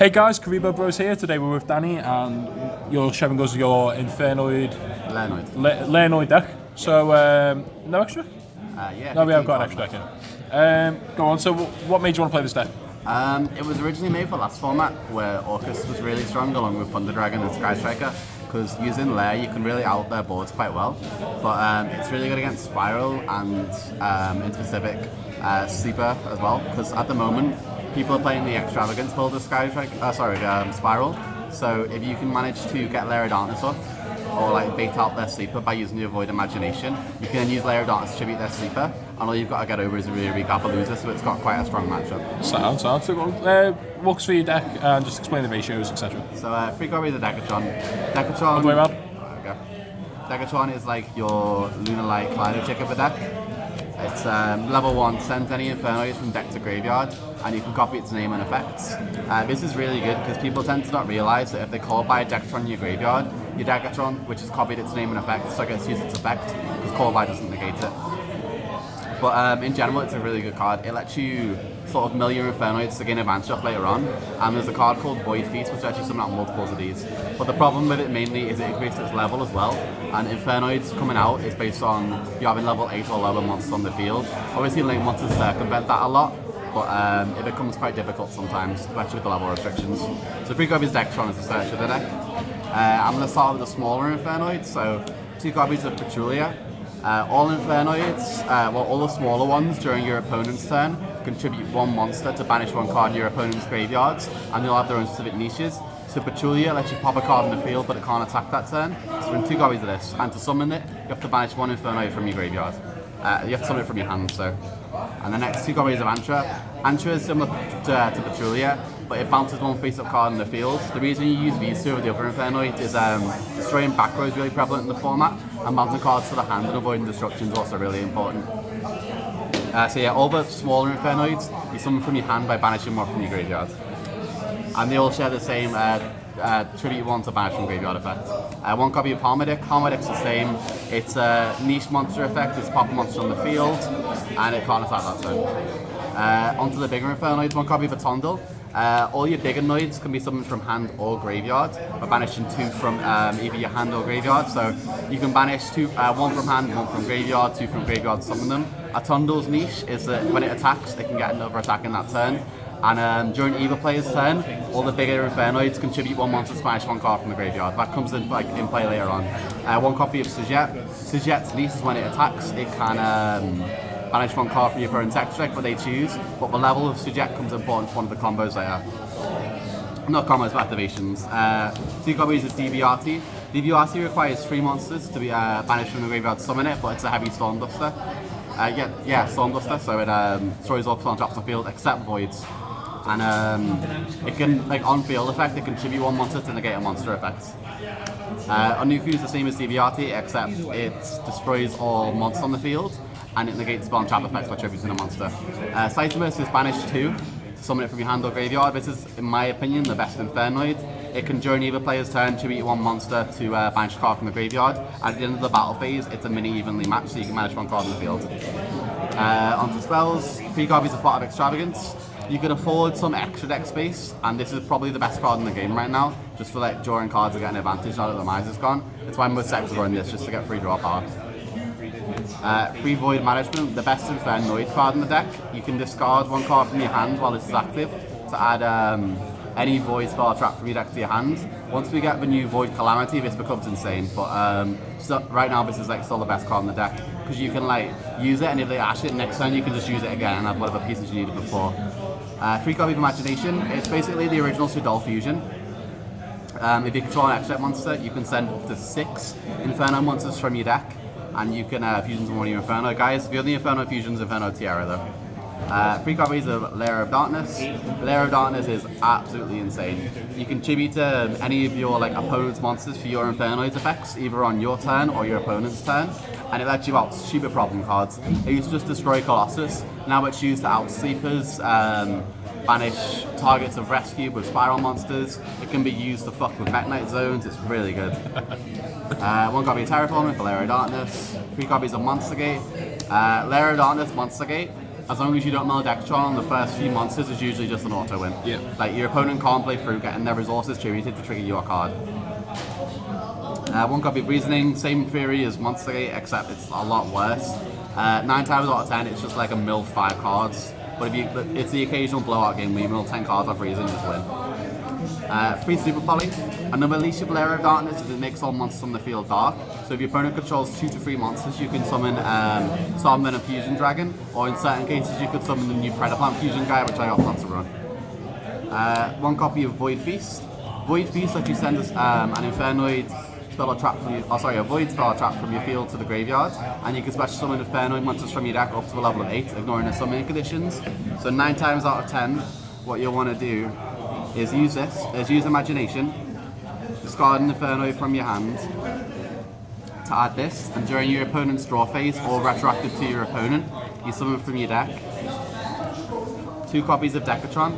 Hey guys, Karibo Bros here. Today we're with Danny and you're showing us your Infernoid Learnoid deck. So, no extra? Yeah. No, we haven't got an extra deck in. Go on, so what made you want to play this deck? It was originally made for last format where Orcus was really strong along with Thunder Dragon and Sky Striker, because using Lair you can really out their boards quite well, but it's really good against Spiral and in specific Sleeper as well, because at the moment people are playing the Extravagance build of Spiral, so if you can manage to get Lair of Darkness off or like bait out their Sleeper by using the Avoid Imagination, you can then use Lair of Darkness to tribute their Sleeper, and all you've got to get over is a really weak Appaloosa, so it's got quite a strong matchup. Sounds. Walk us through your deck and just explain the ratios, etc. So, 3 copies of Decatron. All the way around. Okay. Decatron is like your Lunar Light Kaleido chick of the deck. It's level 1, sends any Infernoids from deck to graveyard, and you can copy its name and effects. This is really good because people tend to not realise that if they call by a Decatron in your graveyard, your Decatron, which has copied its name and effects, so gets to use its effect, because call by doesn't negate it. But in general, it's a really good card. It lets you sort of mill your Infernoids to gain advantage off later on. And there's a card called Void Feast, which actually summon out multiples of these. But the problem with it mainly is it increases its level as well. And Infernoids coming out is based on you having level 8 or lower monsters on the field. Obviously, link monsters circumvent that a lot, but it becomes quite difficult sometimes, especially with the level restrictions. So 3 copies of Decatron is the search of the deck. I'm going to start with the smaller Infernoids, so 2 copies of Petulia. All Infernoids, all the smaller ones during your opponent's turn, contribute 1 monster to banish 1 card in your opponent's graveyards, and they'll have their own specific niches. So Petulia lets you pop a card in the field, but it can't attack that turn. So in 2 copies of this, and to summon it, you have to banish 1 Infernoid from your graveyard. You have to summon it from your hand, so. And the next 2 copies of Antra. Antra is similar to Petulia, but it bounces 1 face-up card in the field. The reason you use these 2 over the other Infernoid is destroying back row is really prevalent in the format, and bouncing cards to the hand and avoiding destruction is also really important. So yeah, all the smaller Infernoids, you summon from your hand by banishing 1 from your graveyard. And they all share the same tribute 1 to banish from graveyard effect. 1 copy of Harmodic. Harmodic's the same. It's a niche monster effect, it's pop a monster on the field, and it can't attack that turn. Onto the bigger Infernoids, 1 copy of Atondel. All your bigger noids can be summoned from hand or graveyard, by banishing 2 from either your hand or graveyard. So you can banish 1 from hand, 1 from graveyard, 2 from graveyard, summon them. Atondel's niche is that when it attacks, they can get another attack in that turn. And during either player's turn, all the bigger Infernoids contribute 1 monster to banish 1 card from the graveyard. That comes in play later on. 1 copy of Sujet. Sujet's niche is when it attacks, it can banish 1 card from your opponent's extra deck, but they choose. But the level of Sujet comes important for one of the combos later. Not combos, but activations. 2 copies of DBRT. DBRT requires 3 monsters to be banished from the graveyard to summon it, but it's a heavy Storm Duster. Storm Duster, so it destroys all on drops on field except Voids. And it can, like on field effect, it can tribute 1 monster to negate a monster effect. Onuku is the same as DBRT, except it destroys all monsters on the field, and it negates spell and trap effects by tributing a monster. Cytimus is banished 2 to summon it from your hand or graveyard. This is, in my opinion, the best Infernoid. It can, during either player's turn, tribute 1 monster to banish a card from the graveyard. At the end of the battle phase, it's a mini evenly match, so you can manage 1 card in the field. Onto spells, 3 copies of Plot of Extravagance. You can afford some extra deck space, and this is probably the best card in the game right now, just for like drawing cards and getting an advantage now that the Mize is gone. It's why most decks are running this, just to get free draw power. 3 Void Management, the best Infernoid card in the deck. You can discard 1 card from your hand while this is active to add any Void spell trap from your deck to your hand. Once we get the new Void Calamity, this becomes insane, but so right now this is like still the best card in the deck, because you can like use it, and if they ash it next turn you can just use it again and have whatever pieces you needed before. 3 copy of Imagination. It's basically the original Sudol Fusion. If you control an extra monster, you can send up to 6 Inferno monsters from your deck, and you can fusion some more of your Inferno guys. The only Inferno fusion is Inferno Tiara though. 3 copies of Lair of Darkness. Lair of Darkness is absolutely insane. You can tribute to any of your like opponent's monsters for your Infernoid's effects, either on your turn or your opponent's turn, and it lets you out stupid problem cards. It used to just destroy Colossus, now it's used to out Sleepers, banish targets of rescue with Spiral monsters. It can be used to fuck with Mech Knight zones, it's really good. 1 copy of Terraforming for Lair of Darkness. 3 copies of Monster Gate. Lair of Darkness, Monster Gate. as long as you don't mill Decatron on the first few monsters, is usually just an auto win. Yeah. Like your opponent can't play through getting their resources tributed to trigger your card. One copy of Reasoning, same theory as Monstergate, except it's a lot worse. 9 times out of 10, it's just like a mill 5 cards. But it's the occasional blowout game where you mill 10 cards off Reason and just win. 3 Super Poly. Another leash of Layer of Darkness is it makes all monsters on the field dark. So if your opponent controls 2 to 3 monsters, you can summon Starman and Fusion Dragon, or in certain cases you could summon the new Predaplant Fusion guy, which I opt not to run. 1 copy of Void Feast. Void Feast lets you send an Infernoid spell or trap from a Void spell or trap from your field to the graveyard, and you can special summon Infernoid monsters from your deck up to a level of 8, ignoring the summoning conditions. So 9 times out of 10, what you'll want to do is use Imagination, discard an Infernoid from your hand to add this, and during your opponent's draw phase or retroactive to your opponent, you summon from your deck 2 copies of Decatron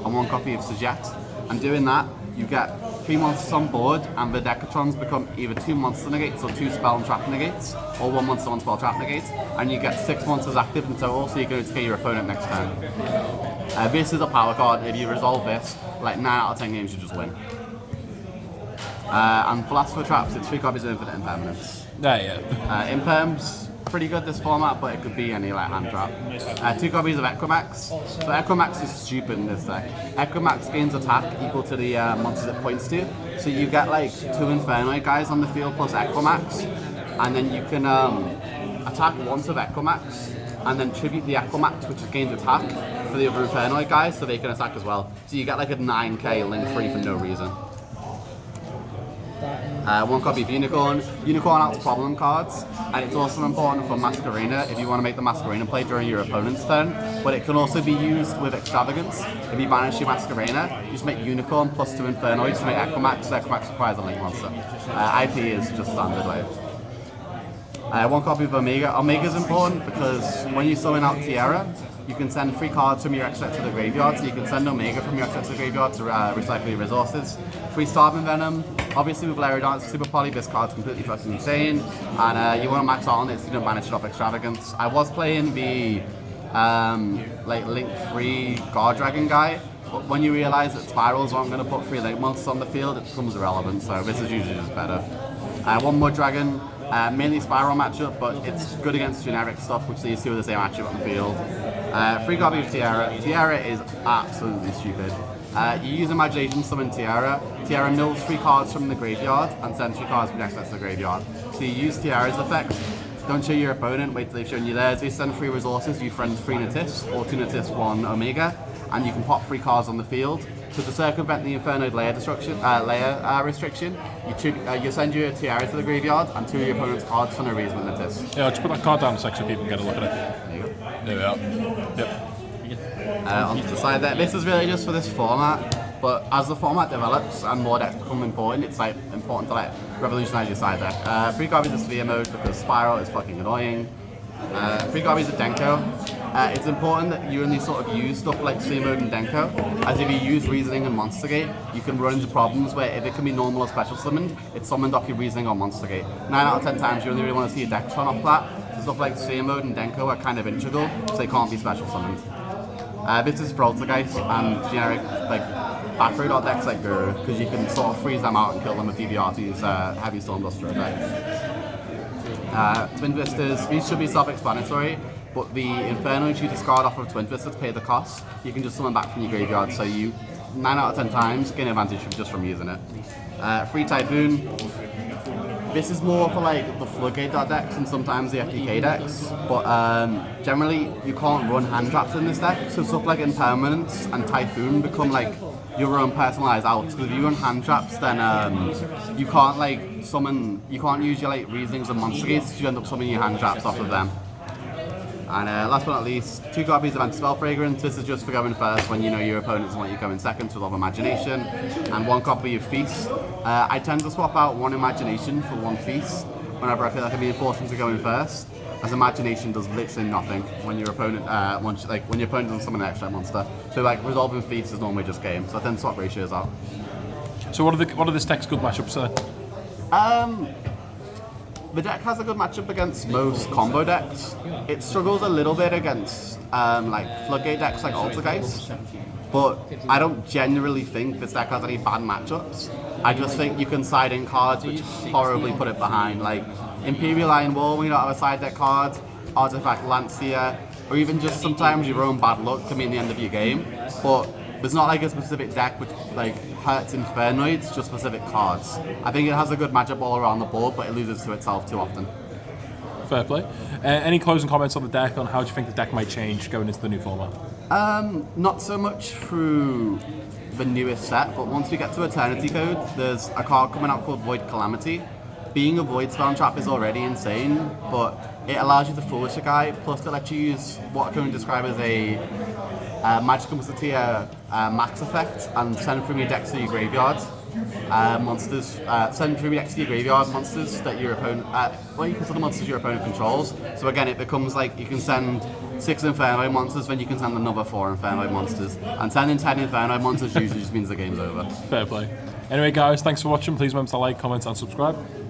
and 1 copy of Sajet, and doing that, you get 3 monsters on board, and the Decatrons become either 2 monster negates or 2 spell and trap negates, or 1 monster, 1 spell trap negates, and you get 6 monsters active in total, so you can take your opponent next turn. This is a power card. If you resolve this, like 9 out of 10 games you just win. And Philosopher Traps, it's 3 copies of Infinite Impermanence. Imperm's pretty good this format, but it could be any like hand trap. 2 copies of Equimax. So Equimax is stupid in this deck. Equimax gains attack equal to the monsters it points to. So you get like 2 Infernoid guys on the field plus Equimax, and then you can attack once of Equimax, and then tribute the Equimax, which gains attack for the other Infernoid guys, so they can attack as well. So you get like a 9k link free for no reason. 1 copy of Unicorn. Unicorn outs problem cards, and it's also important for Masquerena if you want to make the Masquerena play during your opponent's turn, but it can also be used with Extravagance. If you banish your Masquerena, you just make Unicorn plus 2 Infernoids to make Equimax, so Equimax requires a link monster. IP is just standard way. 1 copy of Omega. Omega's important because when you summon out Tierra, you can send 3 cards from your extra to the graveyard, so you can send Omega from your extra to the graveyard to recycle your resources. 3 Starving Venom. Obviously with Layer of Darkness Super Poly, this card's completely fucking insane, and you want to max out on it so you don't banish it off Extravagance. I was playing the like Link 3 Guard Dragon guy, but when you realise that Spirals aren't going to put 3 Link monsters on the field, it becomes irrelevant, so this is usually just better. 1 Mud Dragon. Mainly Spiral matchup, but it's good against generic stuff, which leads to the same matchup on the field. 3 copies of Tiara. Tiara is absolutely stupid. You use Imagination to summon Tiara. Tiara mills 3 cards from the graveyard and sends 3 cards from next to the graveyard. So you use Tiara's effect. Don't show your opponent, wait till they've shown you theirs. They send 3 resources, you friend 3 Natis, or 2 Natis, 1 Omega, and you can pop 3 cards on the field. So to circumvent the Infernoid layer restriction, you send your Tiara to the graveyard and 2 of your opponent's cards for no reason with Natis. Yeah, I'll just put that card down a sec so people can get a look at it. There you go. There we are. Yep. Onto the side there. This is really just for this format, but as the format develops and more decks become important, it's like important to like revolutionize your side deck. 3 copies of Sphere Mode because Spiral is fucking annoying. 3 copies of Denko. It's important that you only sort of use stuff like Sphere Mode and Denko, as if you use Reasoning and Monstergate, you can run into problems where if it can be normal or special summoned, it's summoned off your Reasoning or Monstergate. 9 out of 10 times you only really want to see a Decatron off that, so stuff like Sphere Mode and Denko are kind of integral, so they can't be special summoned. This is for Poltergeist and generic like back row dot decks like Guru, because you can sort of freeze them out and kill them with DVRT's Heavy Storm Duster effect. Twin Vistas, these should be self-explanatory, but the Infernoids you discard off of Twin Vista to pay the cost, you can just summon back from your graveyard, so you 9 out of 10 times gain advantage just from using it. 3 Typhoon. This is more for like the Floodgate decks and sometimes the FDK decks, but generally you can't run hand traps in this deck, so stuff like Impermanence and Typhoon become like your own personalized outs, because if you run hand traps then you can't like summon, you can't use your like Reasonings and Monster Gates, so you end up summoning your hand traps off of them. And last but not least, 2 copies of Anti-Spell Fragrance. This is just for going first when you know your opponents want you going second with a lot of Imagination. And 1 copy of Feast. I tend to swap out 1 Imagination for 1 Feast whenever I feel like I'm being forced into going first, as Imagination does literally nothing when your opponent when your opponent doesn't summon an extra monster. So like resolving Feast is normally just game. So I tend to swap ratios out. So what are this deck's good matchups then? The deck has a good matchup against most combo decks. It struggles a little bit against like floodgate decks like Altergeist, but I don't generally think this deck has any bad matchups. I just think you can side in cards which horribly put it behind, like Imperial Iron Wall when you don't have a side deck card, Artifact Lancia, or even just sometimes your own bad luck can mean the end of your game. But there's not like a specific deck which like hurts Infernoids, just specific cards. I think it has a good matchup all around the board, but it loses to itself too often. Fair play. Any closing comments on the deck, on how do you think the deck might change going into the new format? Not so much through the newest set, but once we get to Eternity Code, there's a card coming out called Void Calamity. Being a Void Spell Trap is already insane, but it allows you to Foolish a guy, plus it lets you use what I can describe as a Magical Musketeer max effect and send from your deck to your graveyard. Monsters, send from your deck to your graveyard monsters that your opponent, you can send the monsters your opponent controls. So again, it becomes like you can send 6 Infernoid monsters, then you can send another 4 Infernoid monsters. And sending 10 Infernoid monsters usually just means the game's over. Fair play. Anyway, guys, thanks for watching. Please remember to like, comment, and subscribe.